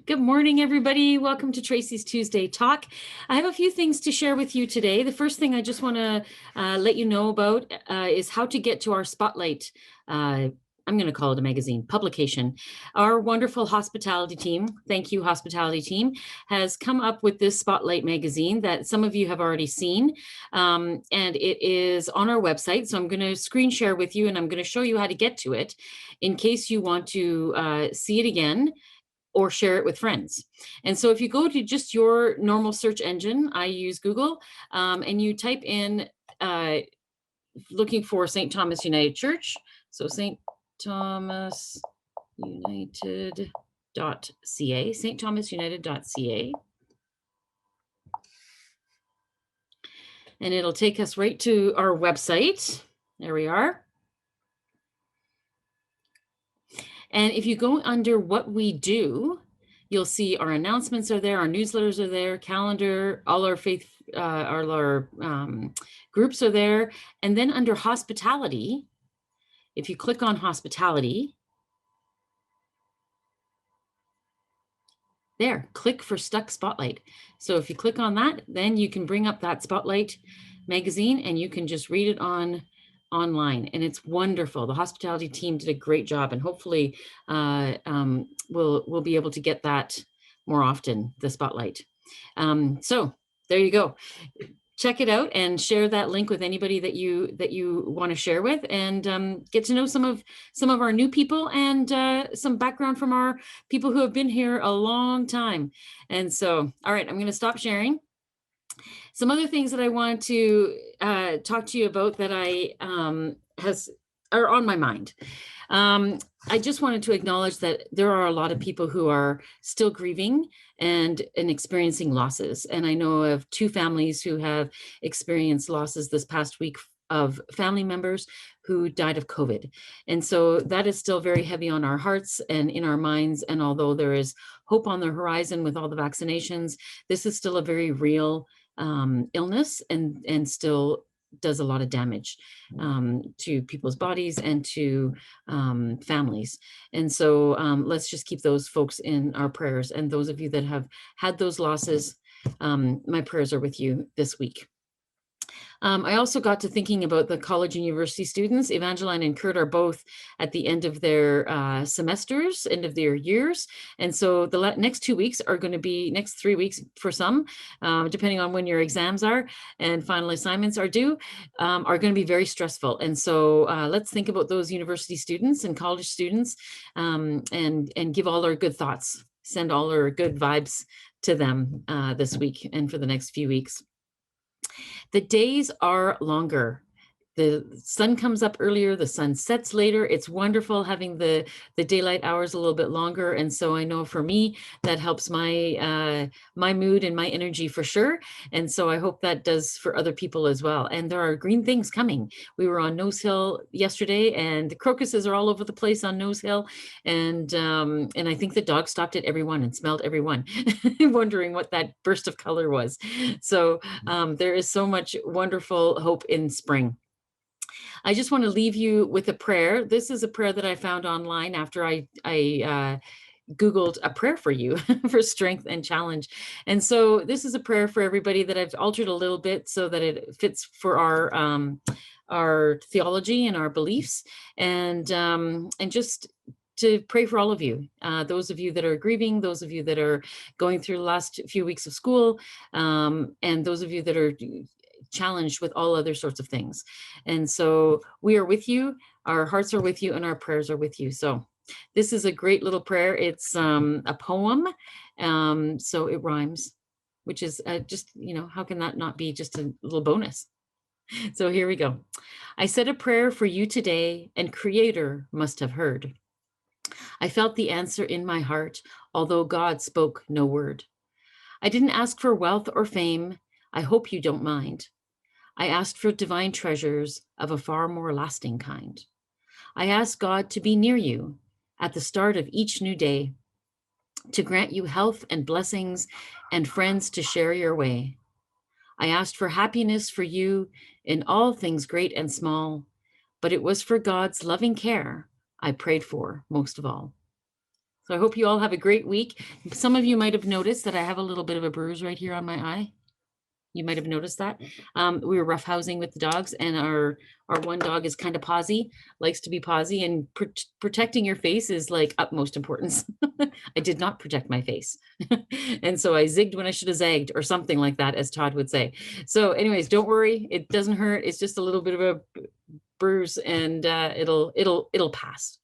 Good morning, everybody. Welcome to Tracy's Tuesday Talk. I have a few things to share with you today. The first thing I just want to let you know about is how to get to our Spotlight. I'm going to call it a magazine publication. Our wonderful hospitality team, thank you, hospitality team, has come up with this Spotlight magazine that some of you have already seen. And it is on our website. So I'm going to screen share with you and I'm going to show you how to get to it in case you want to see it again or share it with friends. And so if you go to just your normal search engine, I use Google, and you type in looking for St. Thomas United Church. So St. Thomas United.ca, stthomasunited.ca. And it'll take us right to our website. There we are. And if you go under what we do, you'll see our announcements are there, our newsletters are there, calendar, all our faith, all our groups are there. And then under hospitality, if you click on hospitality, there, click for Stuck Spotlight. So if you click on that, then you can bring up that Spotlight magazine and you can just read it online, and it's wonderful. The hospitality team did a great job, and hopefully we'll be able to get that more often, the Spotlight. So there you go. Check it out and share that link with anybody that you want to share with, and get to know some of our new people and some background from our people who have been here a long time. And so, all right, I'm going to stop sharing. Some other things that I want to talk to you about that are on my mind. I just wanted to acknowledge that there are a lot of people who are still grieving and experiencing losses. And I know of two families who have experienced losses this past week of family members who died of COVID. And so that is still very heavy on our hearts and in our minds. And although there is hope on the horizon with all the vaccinations, this is still a very real illness and still does a lot of damage to people's bodies and to families. And so let's just keep those folks in our prayers. And those of you that have had those losses, my prayers are with you this week. I also got to thinking about the college and university students. Evangeline and Kurt are both at the end of their semesters, end of their years. And so the next 2 weeks are going to be, next 3 weeks for some, depending on when your exams are and final assignments are due, are going to be very stressful. And so let's think about those university students and college students, and give all our good thoughts, send all our good vibes to them this week and for the next few weeks. The days are longer. The sun comes up earlier, the sun sets later. It's wonderful having the daylight hours a little bit longer. And so I know for me, that helps my my mood and my energy for sure. And so I hope that does for other people as well. And there are green things coming. We were on Nose Hill yesterday, and the crocuses are all over the place on Nose Hill. And I think the dog stopped at every one and smelled every one, wondering what that burst of color was. So there is so much wonderful hope in spring. I just want to leave you with a prayer. This is a prayer that I found online after I Googled a prayer for you for strength and challenge. And so this is a prayer for everybody that I've altered a little bit so that it fits for our theology and our beliefs, and just to pray for all of you, those of you that are grieving, those of you that are going through the last few weeks of school, and those of you that are challenged with all other sorts of things. And so we are with you, our hearts are with you, and our prayers are with you. So this is a great little prayer. It's a poem, so it rhymes, which is just, how can that not be just a little bonus? So here we go. I said a prayer for you today, and Creator must have heard. I felt the answer in my heart, although God spoke no word. I didn't ask for wealth or fame. I hope you don't mind. I asked for divine treasures of a far more lasting kind. I asked God to be near you at the start of each new day, to grant you health and blessings and friends to share your way. I asked for happiness for you in all things great and small, but it was for God's loving care I prayed for most of all. So I hope you all have a great week. Some of you might have noticed that I have a little bit of a bruise right here on my eye. You might have noticed that. We were roughhousing with the dogs, and our one dog is kind of pausy, likes to be pausy, and protecting your face is like utmost importance. I did not protect my face. And so I zigged when I should have zagged, or something like that, as Todd would say. So anyways, don't worry. It doesn't hurt. It's just a little bit of a bruise, and it'll pass.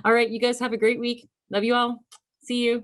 All right. You guys have a great week. Love you all. See you.